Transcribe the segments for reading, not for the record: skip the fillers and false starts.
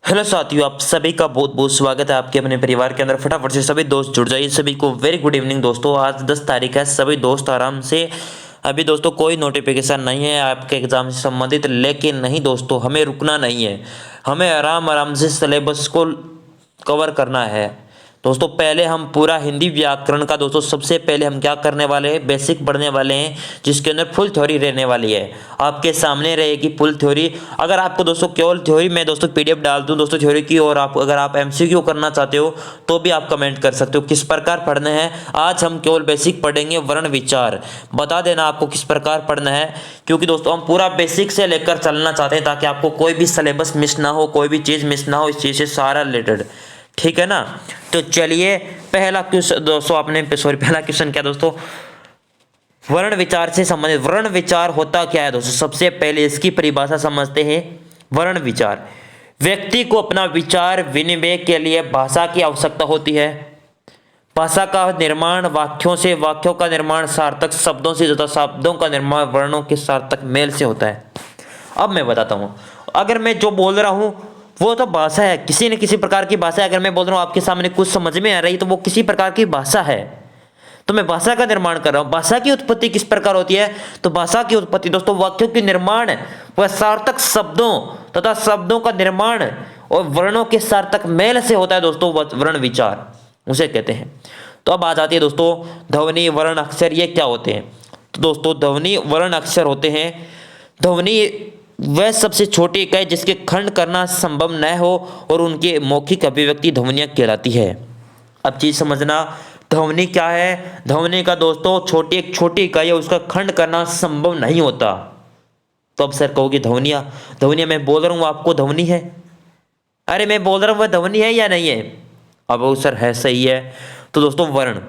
Hello साथियों, आप सभी का बहुत बहुत स्वागत है आपके अपने परिवार के अंदर। फटाफट से सभी दोस्त जुड़ जाइए। सभी को वेरी गुड इवनिंग दोस्तों। आज 10 तारीख है। सभी दोस्त आराम से अभी दोस्तों कोई नोटिफिकेशन नहीं है आपके एग्ज़ाम से संबंधित, लेकिन नहीं दोस्तों, हमें रुकना नहीं है। हमें आराम आराम से सिलेबस को कवर करना है दोस्तों। पहले हम पूरा हिंदी व्याकरण का दोस्तों सबसे पहले हम क्या करने वाले हैं, बेसिक पढ़ने वाले हैं, जिसके अंदर फुल थ्योरी रहने वाली है। आपके सामने रहेगी फुल थ्योरी। अगर आपको दोस्तों केवल थ्योरी में दोस्तों पीडीएफ डाल दूं दोस्तों थ्योरी की, और अगर आप एमसीक्यू करना चाहते हो तो भी आप कमेंट कर सकते हो किस प्रकार पढ़ना है। आज हम केवल बेसिक पढ़ेंगे। वर्ण विचार बता देना आपको किस प्रकार पढ़ना है, क्योंकि दोस्तों हम पूरा बेसिक से लेकर चलना चाहते हैं ताकि आपको कोई भी सिलेबस मिस ना हो, कोई भी चीज़ मिस ना हो, इस चीज़ से सारा रिलेटेड। ठीक है ना। तो चलिए पहला क्वेश्चन दोस्तों, पहला क्वेश्चन क्या दोस्तों, वर्ण विचार से संबंधित। वर्ण विचार होता क्या है दोस्तों, सबसे पहले इसकी परिभाषा समझते हैं। वर्ण विचार, व्यक्ति को अपना विचार विनिमय के लिए भाषा की आवश्यकता होती है। भाषा का निर्माण वाक्यों से, वाक्यों का निर्माण सार्थक शब्दों से तथा शब्दों का निर्माण वर्णों के सार्थक मेल से होता है। अब मैं बताता हूँ, अगर मैं जो बोल रहा हूँ वो तो भाषा है, किसी न किसी प्रकार की भाषा है। अगर मैं बोल रहा हूँ आपके सामने कुछ समझ में आ रही तो वो किसी प्रकार की भाषा है, तो मैं भाषा का निर्माण कर रहा हूँ। भाषा की उत्पत्ति किस प्रकार होती है, तो भाषा की उत्पत्ति दोस्तों वाक्यों के निर्माण व सार्थक शब्दों तथा शब्दों का निर्माण और वर्णों के सार्थक मेल से होता है दोस्तों। वर्ण विचार उसे कहते हैं। तो अब आ जाती है दोस्तों ध्वनि वर्ण अक्षर, ये क्या होते हैं। तो दोस्तों ध्वनि वर्ण अक्षर होते हैं। ध्वनि वह सबसे छोटी इकाई जिसके खंड करना संभव न हो और उनकी मौखिक अभिव्यक्ति ध्वनियाँ कहलाती है। अब चीज समझना, ध्वनि क्या है। ध्वनि का दोस्तों एक छोटी इकाई है, उसका खंड करना संभव नहीं होता। तो अब सर कहोगे ध्वनिया, ध्वनिया मैं बोल रहा हूँ आपको ध्वनि है। अरे मैं बोल रहा हूँ वह ध्वनि है या नहीं है। अब वो सर है, सही है। तो दोस्तों वर्ण,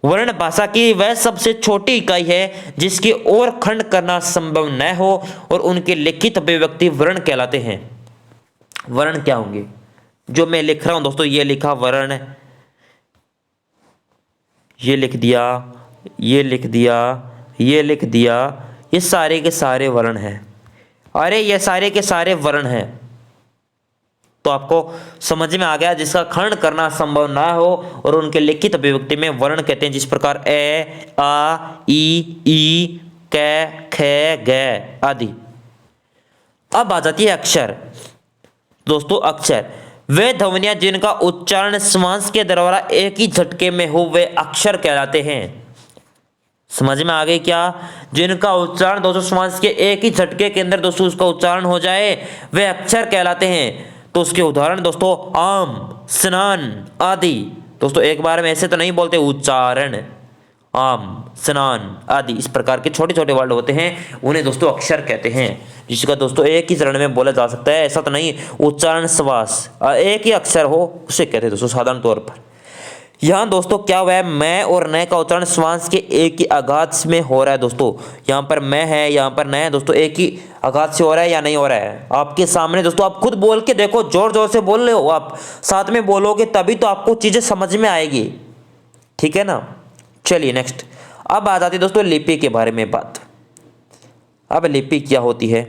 वर्ण भाषा की वह सबसे छोटी इकाई है जिसकी और खंड करना संभव न हो और उनके लिखित अभिव्यक्ति वर्ण कहलाते हैं। वर्ण क्या होंगे, जो मैं लिख रहा हूं दोस्तों, ये लिखा वर्ण, ये लिख दिया, ये लिख दिया, ये लिख दिया, ये सारे के सारे वर्ण हैं। अरे ये सारे के सारे वर्ण हैं। तो आपको समझ में आ गया, जिसका खंड करना संभव ना हो और उनके लिखित अभिव्यक्ति में वर्ण कहते हैं। जिस प्रकार ए, आ, ई, कै, खे, गे आदि। अब आ जाती है अक्षर। दोस्तों अक्षर वे ध्वनियां जिनका उच्चारण श्वास के द्वारा एक ही झटके में हो वे अक्षर कहलाते हैं। समझ में आ गई क्या, जिनका उच्चारण दोस्तों श्वास के एक ही झटके के अंदर दोस्तों उसका उच्चारण हो जाए वे अक्षर कहलाते हैं। तो उसके उदाहरण दोस्तों आम, स्नान आदि। दोस्तों एक बार में ऐसे तो नहीं बोलते उच्चारण, आम, स्नान आदि इस प्रकार के छोटे छोटे वर्ड होते हैं, उन्हें दोस्तों अक्षर कहते हैं। जिसका दोस्तों एक ही चरण में बोला जा सकता है, ऐसा तो नहीं उच्चारण श्वास एक ही अक्षर हो उसे कहते हैं दोस्तों साधारण तौर पर। यहाँ दोस्तों क्या हुआ है, मैं और न का उच्चारण श्वास के एक ही आघात में हो रहा है दोस्तों। यहाँ पर मैं है, यहाँ पर न है दोस्तों, एक ही आघात से हो रहा है या नहीं हो रहा है। आपके सामने दोस्तों आप खुद बोल के देखो, जोर जोर से बोल रहे हो आप, साथ में बोलोगे तभी तो आपको चीजें समझ में आएगी। ठीक है ना। चलिए नेक्स्ट, अब आ जाती है दोस्तों लिपि के बारे में बात। अब लिपि क्या होती है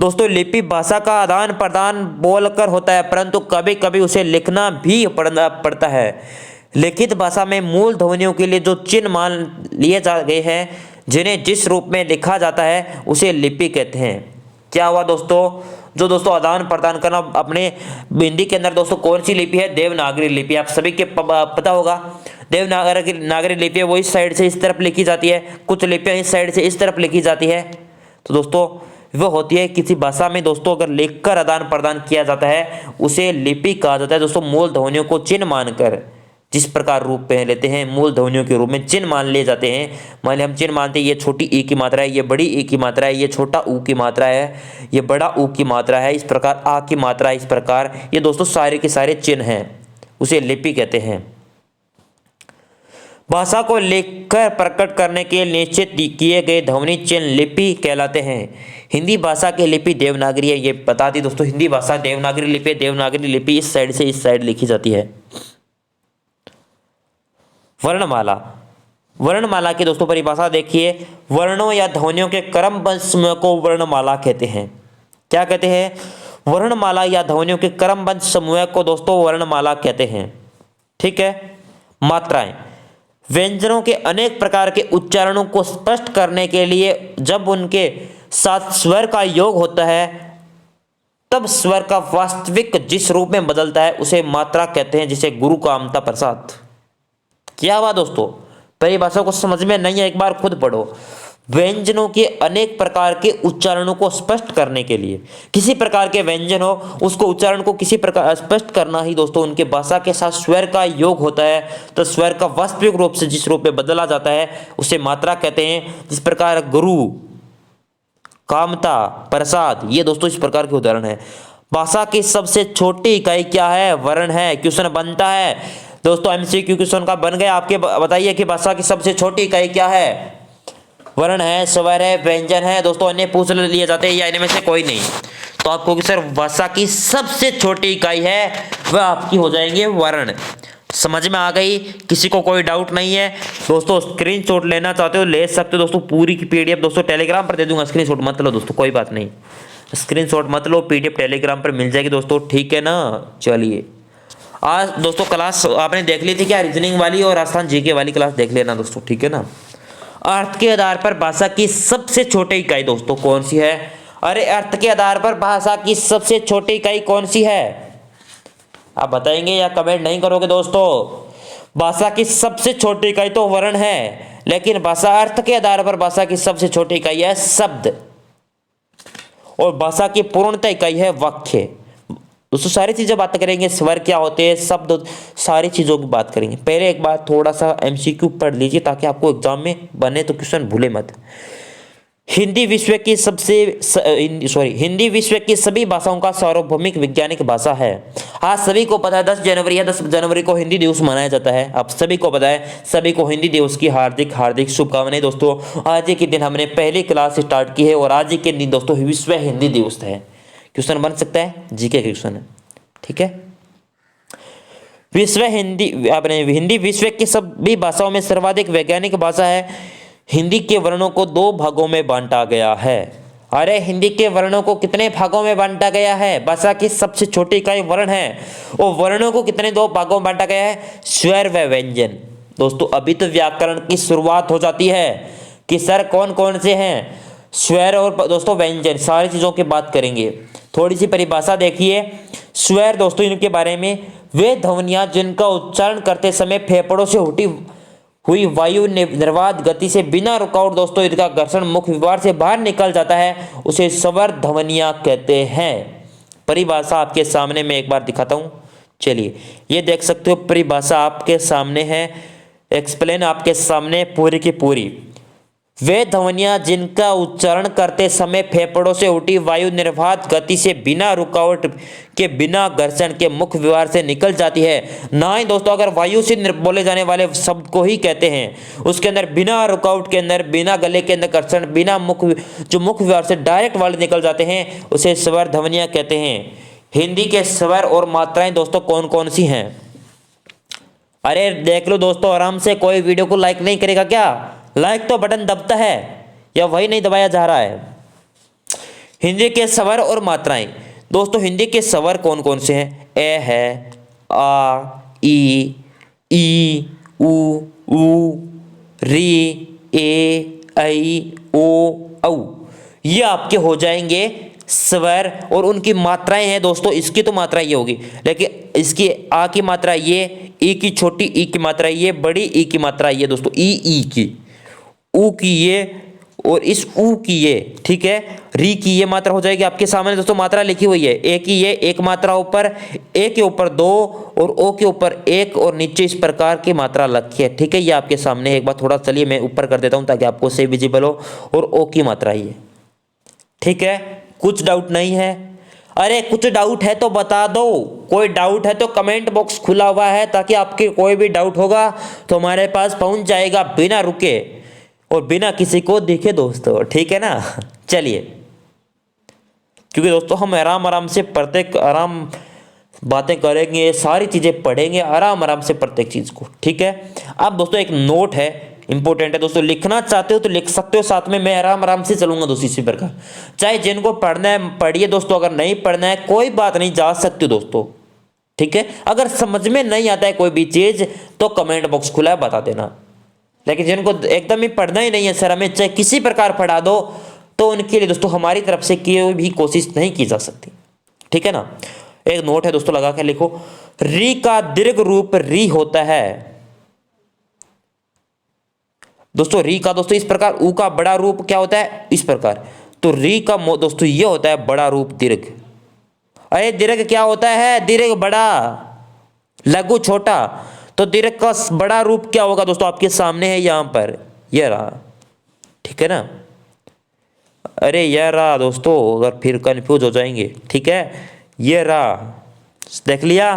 दोस्तों, लिपि भाषा का आदान प्रदान बोलकर होता है, परंतु कभी कभी उसे लिखना भी पड़ता है। लिखित भाषा में मूल ध्वनियों के लिए जो चिन्ह मान लिए जा गए हैं, जिन्हें जिस रूप में लिखा जाता है उसे लिपि कहते हैं। क्या हुआ दोस्तों, जो दोस्तों आदान प्रदान करना, अपने हिंदी के अंदर दोस्तों कौन सी लिपि है, देवनागरी लिपि। आप सभी के पता होगा देवनागरी लिपि है, वो इस साइड से इस तरफ लिखी जाती है, कुछ लिपियां इस साइड से इस तरफ लिखी जाती है। तो दोस्तों वो होती है किसी भाषा में दोस्तों अगर लिखकर आदान प्रदान किया जाता है उसे लिपि कहा जाता है दोस्तों। मूल ध्वनियों को चिन्ह मानकर जिस प्रकार रूप पहन लेते हैं, मूल ध्वनियों के रूप में चिन्ह मान लिए जाते हैं। मान लिया हम चिन्ह मानते हैं, ये छोटी ई की मात्रा है, ये बड़ी ई की मात्रा है, ये छोटा ऊ की मात्रा है, ये बड़ा ऊ की मात्रा है, इस प्रकार आ की मात्रा है, इस प्रकार ये दोस्तों सारे के सारे चिन्ह हैं, उसे लिपि कहते हैं। भाषा को लिखकर प्रकट करने के लिए निश्चित किए गए ध्वनि चिन्ह लिपि कहलाते हैं। हिंदी भाषा की लिपि देवनागरी है, ये बता दी दोस्तों। हिंदी भाषा देवनागरी लिपि, देवनागरी लिपि इस साइड से इस साइड लिखी जाती है। वर्णमाला, वर्णमाला की दोस्तों परिभाषा देखिए, वर्णों या ध्वनियों के क्रमबद्ध समूह को वर्णमाला कहते हैं। क्या कहते हैं, वर्णमाला या ध्वनियों के क्रमबद्ध समूह को दोस्तों वर्णमाला कहते हैं। ठीक है। मात्राएं, व्यंजनों के अनेक प्रकार के उच्चारणों को स्पष्ट करने के लिए जब उनके साथ स्वर का योग होता है तब स्वर का वास्तविक जिस रूप में बदलता है उसे मात्रा कहते हैं, जिसे गुरु कामता प्रसाद। क्या हुआ दोस्तों, परिभाषा को समझ में नहीं है, एक बार खुद पढ़ो। व्यंजनों के अनेक प्रकार के उच्चारणों को स्पष्ट करने के लिए, किसी प्रकार के व्यंजन हो उसको उच्चारण को किसी प्रकार स्पष्ट करना ही दोस्तों उनके भाषा के साथ स्वर का योग होता है, तो स्वर का वास्तविक रूप से जिस रूप में बदला जाता है उसे मात्रा कहते हैं। जिस प्रकार गुरु, कामता, प्रसाद, ये दोस्तों इस प्रकार के उदाहरण है। भाषा की सबसे छोटी इकाई क्या है? वर्ण है। क्वेश्चन बनता है दोस्तों, एमसीक्यू क्वेश्चन का बन गया आपके, बताइए कि भाषा की सबसे छोटी इकाई क्या है? वर्ण है, स्वर है, व्यंजन है। दोस्तों अन्य पूछ लिए जाते हैं या इनमें से कोई नहीं, तो आपको कि सर भाषा की सबसे छोटी इकाई है वह आपकी हो जाएंगे वर्ण। समझ में आ गई? किसी को कोई डाउट नहीं है दोस्तों? स्क्रीनशॉट लेना चाहते हो ले सकते हो दोस्तों, पूरी की पीडीएफ दोस्तों टेलीग्राम पर दे दूंगा, स्क्रीनशॉट मत लो दोस्तों, कोई बात नहीं, स्क्रीनशॉट मत लो, पीडीएफ टेलीग्राम पर मिल जाएगी दोस्तों। ठीक है ना? चलिए, आज दोस्तों क्लास आपने देख ली थी क्या? रीजनिंग वाली और राजस्थान जीके वाली क्लास देख लेना दोस्तों। ठीक है ना? अर्थ के आधार पर भाषा की सबसे छोटी इकाई दोस्तों कौन सी है? अरे अर्थ के आधार पर भाषा की सबसे छोटी इकाई कौन सी है? आप बताएंगे या कमेंट नहीं करोगे दोस्तों? भाषा की सबसे छोटी इकाई तो वर्ण है, लेकिन भाषा अर्थ के आधार पर भाषा की सबसे छोटी इकाई है शब्द, और भाषा की पूर्णतः इकाई है वाक्य। दोस्तों सारी चीजें बात करेंगे, स्वर क्या होते हैं, शब्द, सारी चीजों की बात करेंगे। पहले एक बार थोड़ा सा एमसीक्यू पढ़ लीजिए ताकि आपको एग्जाम में बने तो क्वेश्चन भूले मत। हिंदी विश्व की सभी भाषाओं का सार्वभौमिक वैज्ञानिक भाषा है। आज सभी को पता है 10 जनवरी है, 10 जनवरी को हिंदी दिवस मनाया जाता है। आप सभी को पता है, सभी को हिंदी दिवस की हार्दिक हार्दिक शुभकामनाएं दोस्तों। आज ही के दिन हमने पहली क्लास स्टार्ट की है और आज ही के दिन दोस्तों विश्व हिंदी दिवस है। क्वेश्चन बन सकता है, जीके का क्वेश्चन है। ठीक है। हिंदी विश्व की सभी भाषाओं में सर्वाधिक वैज्ञानिक भाषा है। हिंदी के वर्णों को 2 भागों में बांटा गया है। अरे हिंदी के वर्णों को कितने भागों में बांटा गया है? भाषा की सबसे छोटी इकाई वर्ण है, और वर्णों को कितने 2 भागों में बांटा गया है? स्वर व व्यंजन। दोस्तों अभी तो व्याकरण की शुरुआत हो जाती है कि सर कौन कौन से हैं, स्वर और दोस्तों व्यंजन, सारी चीजों की बात करेंगे। थोड़ी सी परिभाषा देखिए स्वर दोस्तों, इनके बारे में, वे ध्वनियां जिनका उच्चारण करते समय फेफड़ों से उठी हुई वायु निर्वात गति से बिना रुकावट दोस्तों इनका घर्षण मुख्य विवार से बाहर निकल जाता है, उसे स्वर ध्वनियां कहते हैं। परिभाषा आपके सामने मैं एक बार दिखाता हूं। चलिए ये देख सकते हो, परिभाषा आपके सामने है, एक्सप्लेन आपके सामने पूरी की पूरी। वे ध्वनियां जिनका उच्चारण करते समय फेफड़ों से उठी वायु निर्वात गति से बिना रुकावट के बिना घर्षण के मुख्य विहार से निकल जाती है। ना ही दोस्तों अगर वायु से बोले जाने वाले शब्द को ही कहते हैं, उसके अंदर बिना रुकावट के अंदर, बिना गले के अंदर घर्षण, बिना जो मुख्य विहार से डायरेक्ट वाले निकल जाते हैं उसे स्वर ध्वनियां कहते हैं। हिंदी के स्वर और मात्राएं दोस्तों कौन कौन सी हैं? अरे देख लो दोस्तों आराम से, कोई वीडियो को लाइक नहीं करेगा क्या? लाइक तो बटन दबता है या वही नहीं दबाया जा रहा है? हिंदी के स्वर और मात्राएं दोस्तों, हिंदी के स्वर कौन कौन से हैं? ए है, आ, ई, उ, री, ए, ऐ, ओ, औ, ये आपके हो जाएंगे स्वर, और उनकी मात्राएं हैं दोस्तों। इसकी तो मात्रा ये होगी, लेकिन इसकी आ की मात्रा ये, ई की छोटी ई की मात्रा ये, बड़ी ई की मात्रा ये दोस्तों, ई की, ऊ की ये, और इस ऊ की ये। ठीक है। री की ये मात्रा हो जाएगी आपके सामने दोस्तों, मात्रा लिखी हुई है। ए की ये, एक मात्रा ऊपर, ए के ऊपर 2 और ओ के ऊपर 1 और नीचे इस प्रकार की मात्रा रखी है। ठीक है, ये आपके सामने एक बार थोड़ा चलिए मैं ऊपर कर देता हूं ताकि आपको से विजिबल हो, और ओ की मात्रा ये। ठीक है, कुछ डाउट नहीं है? अरे कुछ डाउट है तो बता दो, कोई डाउट है तो कमेंट बॉक्स खुला हुआ है, ताकि आपके कोई भी डाउट होगा तो हमारे पास पहुंच जाएगा बिना रुके और बिना किसी को देखे दोस्तों। ठीक है ना? चलिए, क्योंकि दोस्तों हम आराम से प्रत्येक बातें करेंगे, सारी चीजें पढ़ेंगे आराम से प्रत्येक चीज को। ठीक है। अब दोस्तों एक नोट है इंपॉर्टेंट है दोस्तों। लिखना चाहते हो तो लिख सकते हो साथ में, मैं आराम आराम से चलूंगा दोस्तों इसी प्रकार। चाहे जिनको पढ़ना है पढ़िए दोस्तों, अगर नहीं पढ़ना है कोई बात नहीं, जा सकते हो दोस्तों, ठीक है। अगर समझ में नहीं आता है कोई भी चीज तो कमेंट बॉक्स खुला है, बता देना। लेकिन जिनको एकदम ही पढ़ना ही नहीं है सर, हमें चाहे किसी प्रकार पढ़ा दो, तो उनके लिए दोस्तों हमारी तरफ से कोई भी कोशिश नहीं की जा सकती, ठीक है ना। एक नोट है दोस्तों, लगा के लिखो, री का दीर्घ रूप री होता है दोस्तों। री का दोस्तों इस प्रकार, ऊ का बड़ा रूप क्या होता है इस प्रकार, तो री का दोस्तों ये होता है बड़ा रूप दीर्घ। अरे दीर्घ क्या होता है, दीर्घ बड़ा, लघु छोटा, तो दीर्घ का बड़ा रूप क्या होगा दोस्तों, आपके सामने है यहां पर, ये रहा, ठीक है ना। अरे ये रहा दोस्तों, अगर फिर कंफ्यूज हो जाएंगे, ठीक है, ये रहा, देख लिया।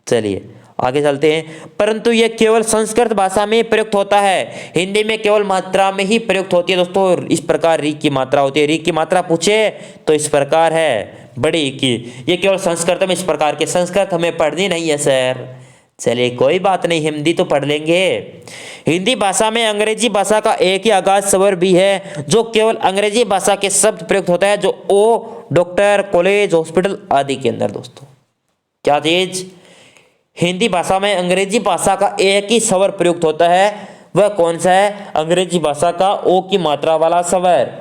चलिए आगे चलते हैं। परंतु यह केवल संस्कृत भाषा में प्रयुक्त होता है, हिंदी में केवल मात्रा में ही प्रयुक्त होती है दोस्तों। इस प्रकार री की मात्रा होती है, री की मात्रा पूछे तो इस प्रकार है बड़ी की, ये केवल संस्कृत में इस प्रकार के, संस्कृत हमें पढ़नी नहीं है सर। चलिए कोई बात नहीं, हिंदी तो पढ़ लेंगे। हिंदी भाषा में अंग्रेजी भाषा का एक ही आगाज स्वर भी है, जो केवल अंग्रेजी भाषा के शब्द प्रयुक्त होता है, जो ओ, डॉक्टर, कॉलेज, हॉस्पिटल आदि के अंदर दोस्तों। क्या चीज, हिंदी भाषा में अंग्रेजी भाषा का एक ही स्वर प्रयुक्त होता है, वह कौन सा है, अंग्रेजी भाषा का ओ की मात्रा वाला स्वर।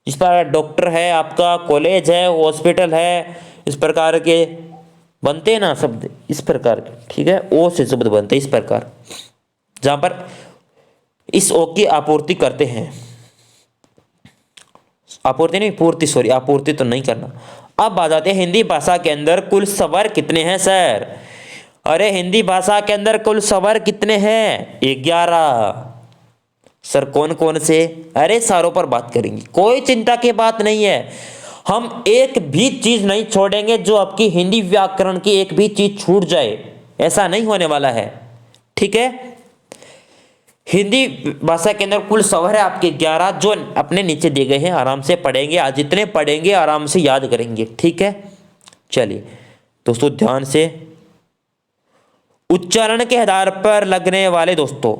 इस पर डॉक्टर है आपका, कॉलेज है, हॉस्पिटल है, इस प्रकार के बनते हैं ना शब्द, इस प्रकार के, ठीक है, ओ से शब्द बनते हैं इस प्रकार, जहां पर इस ओ की आपूर्ति करते हैं, आपूर्ति नहीं पूर्ति, सॉरी आपूर्ति तो नहीं करना। अब आ जाते हैं हिंदी भाषा के अंदर कुल स्वर कितने हैं सर। अरे हिंदी भाषा के अंदर कुल स्वर कितने हैं, 11। सर कौन कौन से, अरे सारों पर बात करेंगे, कोई चिंता की बात नहीं है। हम एक भी चीज नहीं छोड़ेंगे जो आपकी हिंदी व्याकरण की एक भी चीज छूट जाए, ऐसा नहीं होने वाला है, ठीक है। हिंदी भाषा के अंदर कुल स्वर है आपके 11, जो अपने नीचे दिए गए हैं, आराम से पढ़ेंगे, आज जितने पढ़ेंगे आराम से याद करेंगे, ठीक है। चलिए दोस्तों ध्यान से, उच्चारण के आधार पर लगने वाले दोस्तों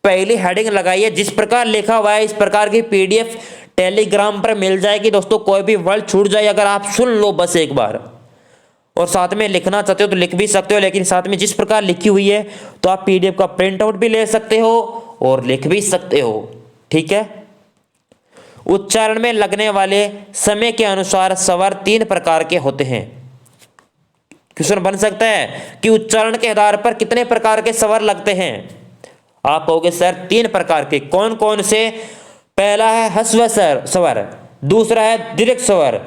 पहली हेडिंग लगाइए, जिस प्रकार लिखा हुआ है इस प्रकार की पीडीएफ टेलीग्राम पर मिल जाएगी दोस्तों। कोई भी वर्ड छूट जाए अगर आप सुन लो बस एक बार, और साथ में लिखना चाहते हो तो लिख भी सकते हो, लेकिन साथ में जिस प्रकार लिखी हुई है तो आप पीडीएफ का प्रिंट आउट भी ले सकते हो और लिख भी सकते हो, ठीक है। उच्चारण में लगने वाले समय के अनुसार स्वर 3 प्रकार के होते हैं। क्वेश्चन बन सकता है कि उच्चारण के आधार पर कितने प्रकार के स्वर लगते हैं, आप कहोगे सर 3 प्रकार के, कौन कौन से। पहला है ह्रस्व स्वर, दूसरा है दीर्घ स्वर,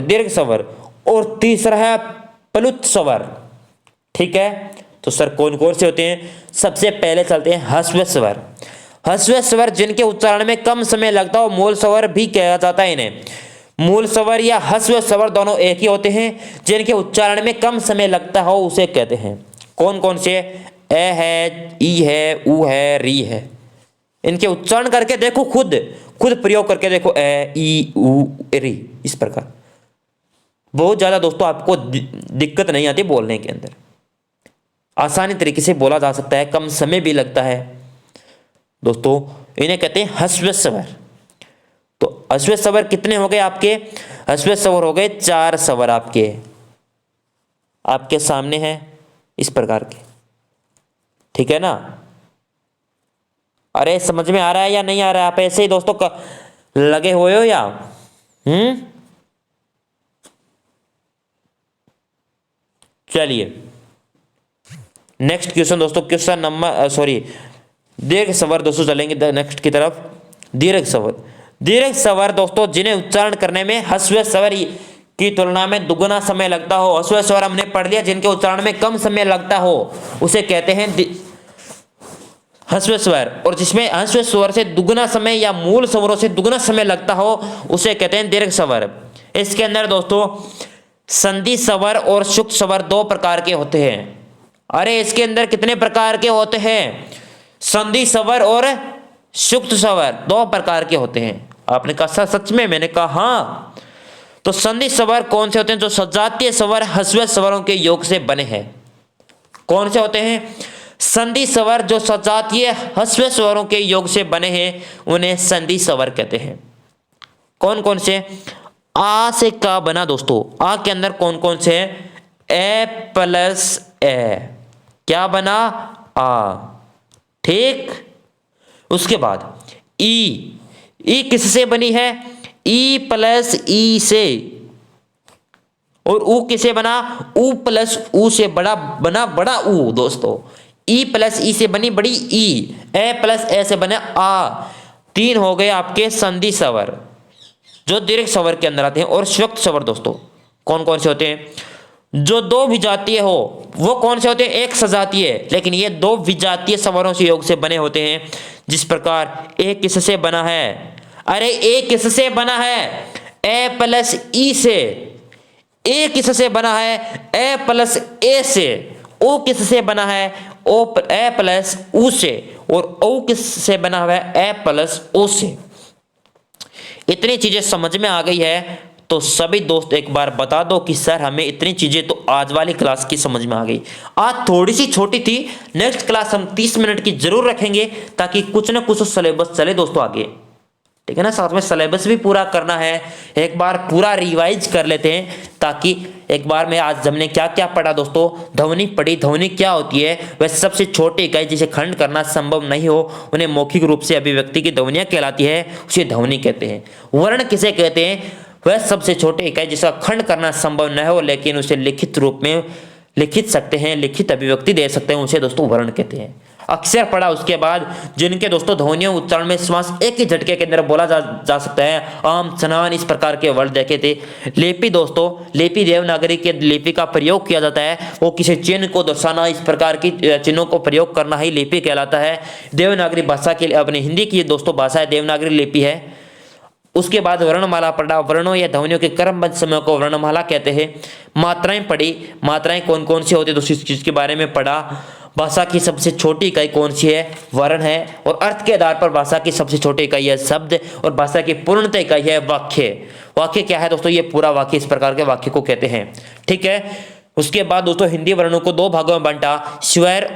दीर्घ स्वर, और तीसरा है प्लुत स्वर, ठीक है। तो सर कौन कौन से होते हैं, सबसे पहले चलते हैं ह्रस्व स्वर। ह्रस्व स्वर जिनके उच्चारण में कम समय लगता हो, मूल स्वर भी कहा जाता है इन्हें। मूल स्वर या ह्रस्व स्वर दोनों एक ही होते हैं, जिनके उच्चारण में कम समय लगता हो उसे कहते हैं। कौन कौन से, ए है, ई है, ऊ है, री है। इनके उच्चारण करके देखो, खुद प्रयोग करके देखो, ए, ई, ऊ, री, इस प्रकार। बहुत ज्यादा दोस्तों आपको दिक्कत नहीं आती बोलने के अंदर, आसानी तरीके से बोला जा सकता है, कम समय भी लगता है दोस्तों। इन्हें कहते हैं ह्रस्व स्वर। तो ह्रस्व स्वर कितने हो गए आपके, ह्रस्व स्वर हो गए 4 स्वर आपके सामने है इस प्रकार के, ठीक है ना। अरे समझ में आ रहा है या नहीं आ रहा है, आप ऐसे ही दोस्तों लगे हुए हो या चलिए नेक्स्ट क्वेश्चन दोस्तों, क्वेश्चन नंबर दीर्घ स्वर दोस्तों, चलेंगे नेक्स्ट की तरफ। दीर्घ स्वर दोस्तों जिन्हें उच्चारण करने में ह्रस्व स्वर की तुलना में दुगना समय लगता हो। ह्रस्व स्वर हमने पढ़ लिया, जिनके उच्चारण में कम समय लगता हो उसे कहते हैं ह्रस्व स्वर, और जिसमें ह्रस्व स्वर से दुगना समय या मूल स्वरों से दुगना समय लगता हो उसे कहते हैं दीर्घ स्वर। इसके अंदर दोस्तों संधि स्वर और सुक्त स्वर 2 प्रकार के होते हैं। अरे इसके अंदर कितने प्रकार के होते हैं, संधि स्वर और सुक्त स्वर 2 प्रकार के होते हैं। आपने कहा सच में, मैंने कहा हाँ। तो संधि स्वर कौन से होते हैं, जो सजातीय स्वर ह्रस्व स्वरों के योग से बने हैं। कौन से होते हैं, संधि स्वर जो सजातीय ह्रस्व स्वरों के योग से बने हैं उन्हें संधि स्वर कहते हैं। कौन कौन से? आ से का बना दोस्तों, आ के अंदर कौन कौन से हैं? ए प्लस ए, क्या बना? आ, ठीक। उसके बाद ई, ई किससे बनी है? ई प्लस ई से। और ऊ किसे बना? ऊ प्लस ऊ से बड़ा बना बड़ा ऊ दोस्तों। ई प्लस ई से बनी बड़ी ई, ए प्लस ए से बने आ। तीन हो गए आपके संधि स्वर जो दीर्घ स्वर के अंदर आते हैं। और श्वक्त स्वर दोस्तों कौन कौन से होते हैं? जो दो विजातीय हो वो कौन से होते हैं? एक सजातीय, लेकिन ये दो विजातीय स्वरों से योग से बने होते हैं। जिस प्रकार ए किससे बना है? अरे ए किससे बना है? ए प्लस ई से। ए किससे बना है? ए प्लस ए से। ओ किससे बना है? ओ ए प्लस ऊ से। और ओ किससे बना हुआ है? ए प्लस ओ से। इतनी चीजें समझ में आ गई है तो सभी दोस्त एक बार बता दो कि सर हमें इतनी चीजें तो आज वाली क्लास की समझ में आ गई। आज थोड़ी सी छोटी थी, नेक्स्ट क्लास हम 30 मिनट की जरूर रखेंगे ताकि कुछ ना कुछ सिलेबस चले दोस्तों आगे, ठीक है ना। साथ में सिलेबस भी पूरा करना है, एक बार पूरा रिवाइज कर लेते हैं ताकि एक बार में आज हमने क्या क्या पढ़ा दोस्तों। ध्वनि पढ़ी, ध्वनि क्या होती है? वह सबसे छोटी इकाई जिसे खंड करना संभव नहीं हो उन्हें मौखिक रूप से अभिव्यक्ति की ध्वनियां कहलाती है, उसे ध्वनि कहते हैं। वर्ण किसे कहते हैं? वह सबसे छोटी इकाई जिसका खंड करना संभव न हो लेकिन उसे लिखित रूप में लिखित सकते हैं, लिखित अभिव्यक्ति दे सकते हैं, उसे दोस्तों वर्ण कहते हैं। अक्षर पढ़ा उसके बाद जिनके दोस्तों ध्वनियों उच्चारण में श्वास एक ही झटके के अंदर बोला जा सकता है, आम स्नान, इस प्रकार के वर्ड देखे थे। लिपि दोस्तों, लिपि देवनागरी के लिपि का प्रयोग किया जाता है, वो किसी चिन्ह को दर्शाना, इस प्रकार की चिन्हों को प्रयोग करना ही लिपि कहलाता है। देवनागरी भाषा के अपनी हिंदी की दोस्तों भाषा है, देवनागरी लिपि है। उसके बाद वर्णमाला पढ़ा, वर्णों या ध्वनियों के क्रमबद्ध समय को वर्णमाला कहते हैं। मात्राएं पढ़ी, मात्राएं कौन कौन सी होती है दोस्तों इस चीज के बारे में पढ़ा। भाषा की सबसे छोटी इकाई कौन सी है? वर्ण है। और अर्थ के आधार पर भाषा की सबसे छोटी इकाई है शब्द, और भाषा की पूर्णतः इकाई है वाक्य। वाक्य क्या है दोस्तों? ये पूरा वाक्य, इस प्रकार के वाक्य को कहते हैं, ठीक है। उसके बाद दोस्तों हिंदी वर्णों को दो भागों में बांटा, स्वर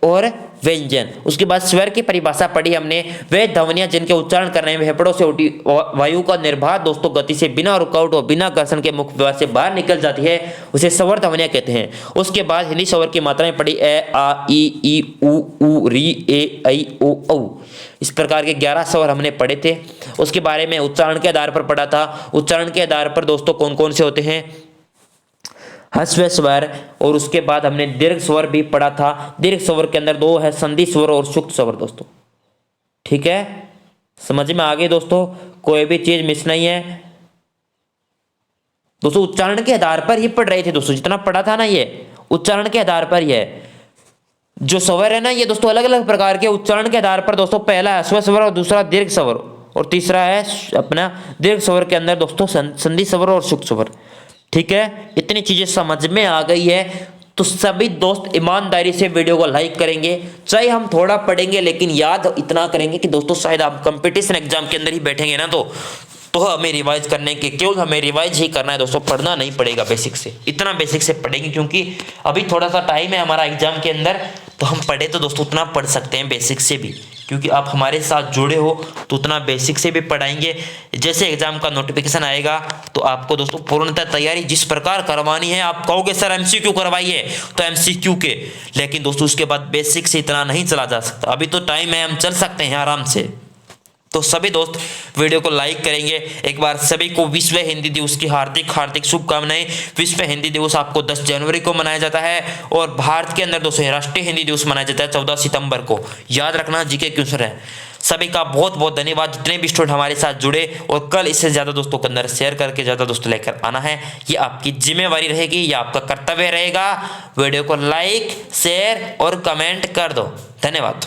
और व्यंजन। उसके बाद स्वर की परिभाषा पढ़ी हमने, वे ध्वनियां जिनके उच्चारण करने में फेफड़ों से उठी वायु का निर्बाध दोस्तों गति से बिना रुकावट और बिना घर्षण के मुख द्वार से बाहर निकल जाती है, उसे स्वर ध्वनियां कहते हैं। उसके बाद हिंदी स्वर की मात्राएं पढ़ी, ए आ ई उ री ए ऐ ओ औ। इस प्रकार के 11 स्वर हमने पढ़े थे। उसके बारे में उच्चारण के आधार पर पढ़ा था। उच्चारण के आधार पर दोस्तों कौन कौन से होते हैं? ह्रस्व स्वर। और उसके बाद हमने दीर्घ स्वर भी पढ़ा था। दीर्घ स्वर के अंदर दो है, संधि स्वर और शुक्त स्वर दोस्तों, ठीक है। समझ में आ गई दोस्तों, कोई भी चीज मिस नहीं है दोस्तों। उच्चारण के आधार पर ही पढ़ रहे थे दोस्तों, जितना पढ़ा था ना ये उच्चारण के आधार पर ही है। जो स्वर है ना ये दोस्तों अलग अलग प्रकार के उच्चारण के आधार पर दोस्तों, पहला है ह्रस्व स्वर और दूसरा दीर्घ स्वर और तीसरा है अपना दीर्घ स्वर के अंदर दोस्तों संधि स्वर और शुक्त स्वर, ठीक है। इतनी चीजें समझ में आ गई है तो सभी दोस्त ईमानदारी से वीडियो को लाइक करेंगे। चाहे हम थोड़ा पढ़ेंगे लेकिन याद इतना करेंगे कि दोस्तों शायद आप कंपटीशन एग्जाम के अंदर ही बैठेंगे ना तो हमें रिवाइज करने के केवल हमें रिवाइज ही करना है दोस्तों, पढ़ना नहीं पड़ेगा बेसिक से। इतना बेसिक से पढ़ेंगे क्योंकि अभी थोड़ा सा टाइम है हमारा एग्जाम के अंदर, तो हम पढ़े तो दोस्तों उतना पढ़ सकते हैं बेसिक से भी, क्योंकि आप हमारे साथ जुड़े हो तो उतना बेसिक से भी पढ़ाएंगे। जैसे एग्जाम का नोटिफिकेशन आएगा तो आपको दोस्तों पूर्णतः तैयारी जिस प्रकार करवानी है, आप कहोगे सर एमसीक्यू करवाइए तो एमसीक्यू के, लेकिन दोस्तों उसके बाद बेसिक से इतना नहीं चला जा सकता। अभी तो टाइम है, हम चल सकते हैं आराम से। तो सभी दोस्त वीडियो को लाइक करेंगे। एक बार सभी को विश्व हिंदी दिवस की हार्दिक हार्दिक शुभकामनाएं। विश्व हिंदी दिवस आपको 10 जनवरी को मनाया जाता है और भारत के अंदर दोस्तों राष्ट्रीय हिंदी दिवस मनाया जाता है 14 सितंबर को। याद रखना जीके क्वेश्चन है। सभी का बहुत बहुत धन्यवाद जितने भी स्टूडेंट हमारे साथ जुड़े, और कल इससे ज्यादा दोस्तों के अंदर शेयर करके ज्यादा दोस्तों लेकर आना है। ये आपकी जिम्मेवारी रहेगी, ये आपका कर्तव्य रहेगा। वीडियो को लाइक शेयर और कमेंट कर दो। धन्यवाद।